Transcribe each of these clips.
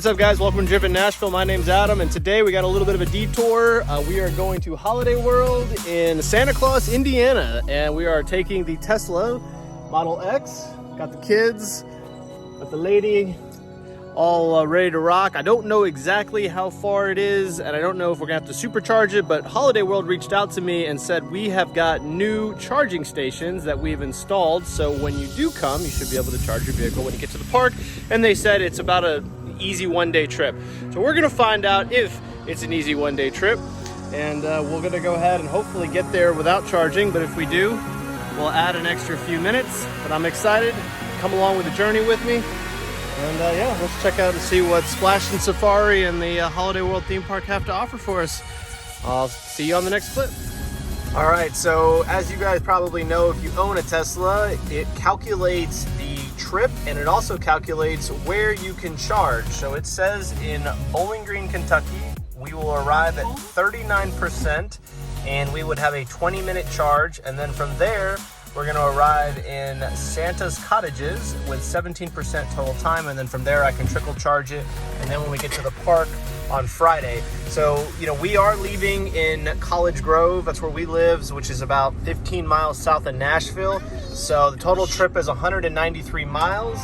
what's up guys? Welcome to Driven Nashville. My name's Adam, and today we got a little bit of a detour. We are going to Holiday World in Santa Claus, Indiana, and we are taking the Tesla Model X. Got the kids, got the lady, all ready to rock. I don't know exactly how far it is, and I don't know if we're gonna have to supercharge it, but Holiday World reached out to me and said we have got new charging stations that we've installed, so when you do come, you should be able to charge your vehicle when you get to the park, and they said it's about an easy one-day trip. So we're gonna find out if it's an easy one-day trip, and we're gonna go ahead and hopefully get there without charging, but if we do, we'll add an extra few minutes. But I'm excited. Come along with the journey with me. And yeah, let's check out and see what Splash and Safari and the Holiday World theme park have to offer for us. I'll see you on the next clip. All right, so as you guys probably know, if you own a Tesla, it calculates the trip and it also calculates where you can charge. So it says in Bowling Green, Kentucky, we will arrive at 39% and we would have a 20-minute charge. And then from there, we're gonna arrive in Santa's Cottages with 17% total time, and then from there I can trickle charge it, and then when we get to the park on Friday. So, you know, we are leaving in College Grove, that's where we live, which is about 15 miles south of Nashville. So the total trip is 193 miles.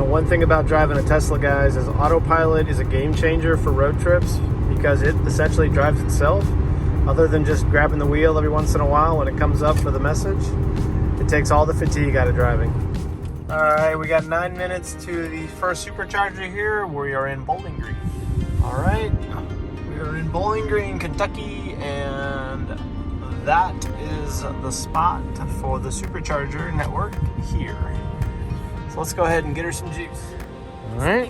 One thing about driving a Tesla, guys, is autopilot is a game changer for road trips because it essentially drives itself. Other than just grabbing the wheel every once in a while when it comes up with a message, it takes all the fatigue out of driving. All right, we got 9 minutes to the first supercharger here. We are in Bowling Green. All right, we are in Bowling Green, Kentucky, and that is the spot for the supercharger network here. Let's go ahead and get her some juice. All right.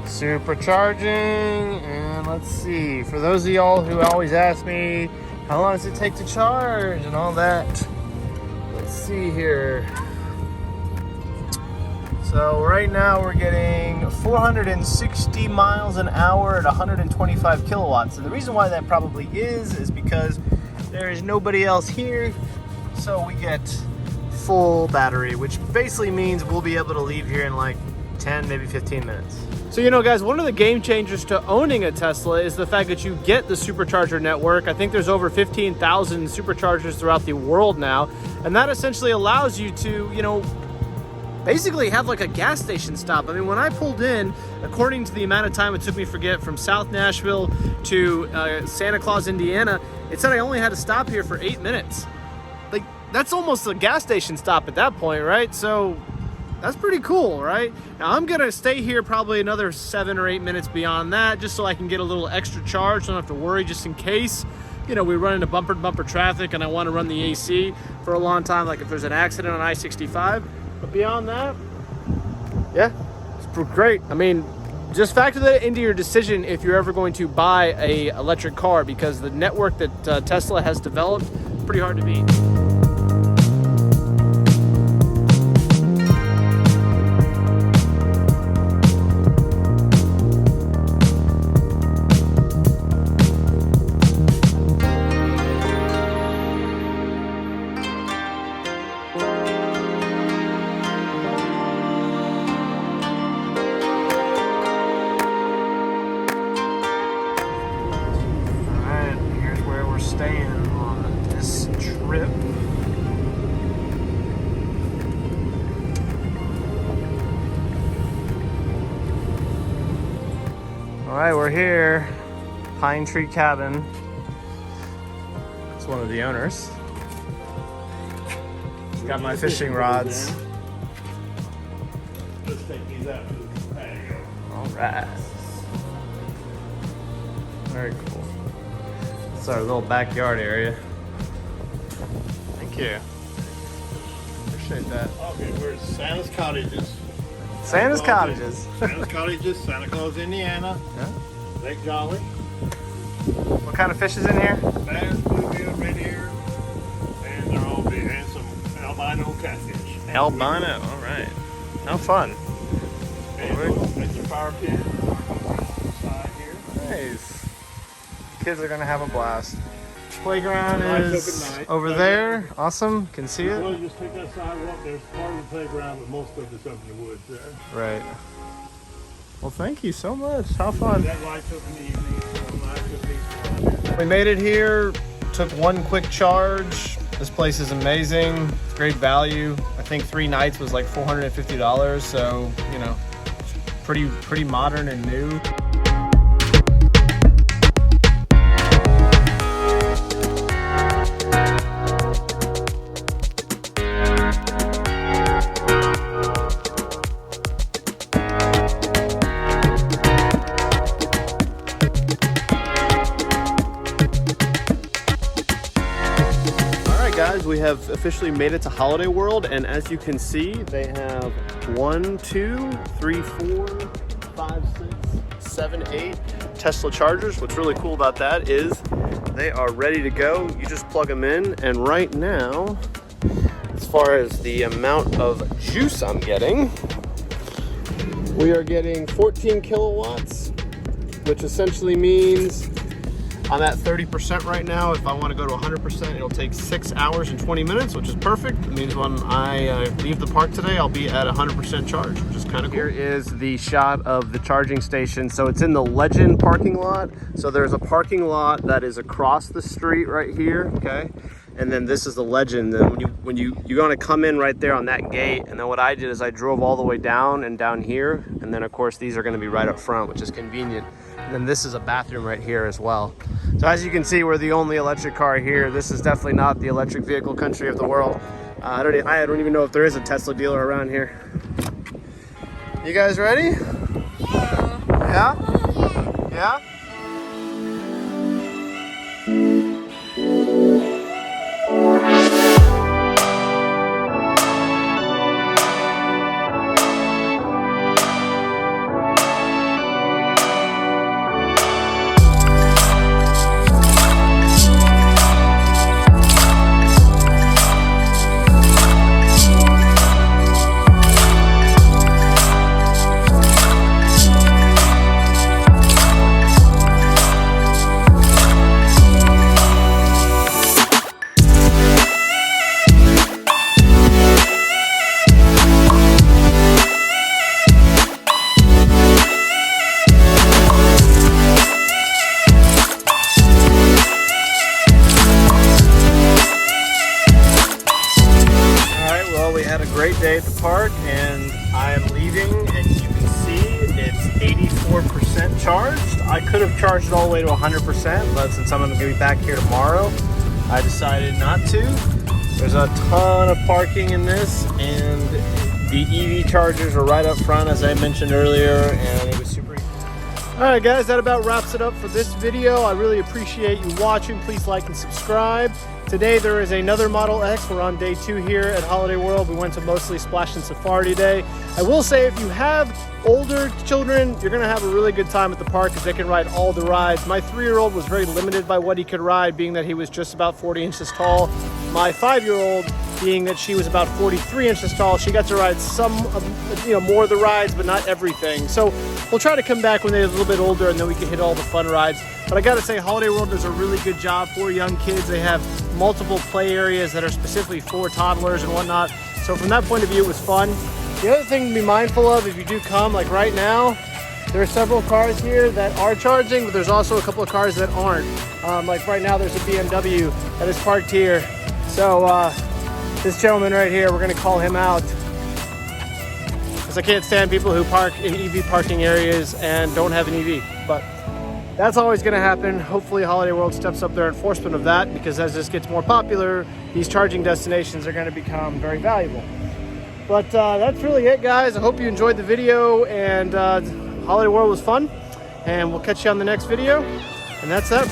Supercharging, and let's see. For those of y'all who always ask me, how long does it take to charge and all that? Let's see here. So right now we're getting 460 miles an hour at 125 kilowatts. And the reason why that probably is because there is nobody else here. So we get full battery, which basically means we'll be able to leave here in like 10, maybe 15 minutes. So, you know, guys, one of the game changers to owning a Tesla is the fact that you get the supercharger network. I think there's over 15,000 superchargers throughout the world now, and that essentially allows you to, you know, basically have like a gas station stop. I mean, when I pulled in, according to the amount of time it took me to get from South Nashville to Santa Claus, Indiana, it said I only had to stop here for 8 minutes. Like, that's almost a gas station stop at that point, right? So that's pretty cool, right? Now I'm gonna stay here probably another 7 or 8 minutes beyond that, just so I can get a little extra charge. Don't have to worry, just in case, you know, we run into bumper to bumper traffic and I want to run the AC for a long time, like if there's an accident on I-65. But beyond that, yeah, it's great. I mean, just factor that into your decision if you're ever going to buy a electric car, because the network that Tesla has developed is pretty hard to beat. Staying on this trip. All right, we're here, Pine Tree Cabin. It's one of the owners. Got my fishing rods. Let's take these out to the patio. All right. Very cool. It's our little backyard area. Thank you. Appreciate that. Okay, we're at Santa's Cottages. Santa's Cottages. Santa's Cottages, Santa Claus, Indiana. Yeah. Lake Jolly. What kind of fish is in here? Bass, bluegill, red ear, and they're all big, and some albino catfish. Albino, all right. How fun. That's your power pin. Side here. Nice. Kids are gonna have a blast. Playground Lights is open night. over there. Awesome. Can see it. Well, just take that sidewalk. There's part of the playground, but most of it's up in the woods there. Right. Well, thank you so much. How fun. That lights up in the evening. So lights up peaceful. We made it here. Took one quick charge. This place is amazing. It's great value. I think 3 nights was like $450. So, you know, pretty modern and new. Guys, we have officially made it to Holiday World, and as you can see, they have 1, 2, 3, 4, 5, 6, 7, 8 Tesla chargers. What's really cool about that is they are ready to go. You just plug them in, and right now, as far as the amount of juice I'm getting, we are getting 14 kilowatts, which essentially means I'm at 30% right now. If I want to go to 100%, it'll take 6 hours and 20 minutes, which is perfect. It means when I leave the park today, I'll be at 100% charge, which is kind of cool. Here is the shot of the charging station. So it's in the Legend parking lot. So there's a parking lot that is across the street right here, okay? And then this is the Legend. Then when you're gonna come in right there on that gate. And then what I did is I drove all the way down and down here. And then of course these are gonna be right up front, which is convenient. And then this is a bathroom right here as well. So as you can see, we're the only electric car here. This is definitely not the electric vehicle country of the world. I don't even know if there is a Tesla dealer around here. You guys ready? Yeah? Yeah? Great day at the park, and I am leaving, and you can see it's 84% charged. I could have charged it all the way to 100%, but since I'm going to be back here tomorrow, I decided not to. There's a ton of parking in this, and the EV chargers are right up front, as I mentioned earlier, and it was super easy. Alright guys, that about wraps it up for this video. I really appreciate you watching. Please like and subscribe. Today there is another Model X. We're on day 2 here at Holiday World. We went to mostly Splash and Safari today. I will say if you have older children, you're gonna have a really good time at the park because they can ride all the rides. My 3-year-old was very limited by what he could ride, being that he was just about 40 inches tall. My 5-year-old, being that she was about 43 inches tall, she got to ride some of, more of the rides, but not everything. So we'll try to come back when they're a little bit older and then we can hit all the fun rides. But I gotta say, Holiday World does a really good job for young kids. They have multiple play areas that are specifically for toddlers and whatnot. So from that point of view, it was fun. The other thing to be mindful of if you do come, like right now, there are several cars here that are charging, but there's also a couple of cars that aren't. Like right now, there's a BMW that is parked here. So this gentleman right here, we're gonna call him out, because I can't stand people who park in EV parking areas and don't have an EV. But that's always going to happen. Hopefully Holiday World steps up their enforcement of that, because as this gets more popular, these charging destinations are going to become very valuable. But that's really it, guys. I hope you enjoyed the video, and Holiday World was fun, and we'll catch you on the next video. And that's that.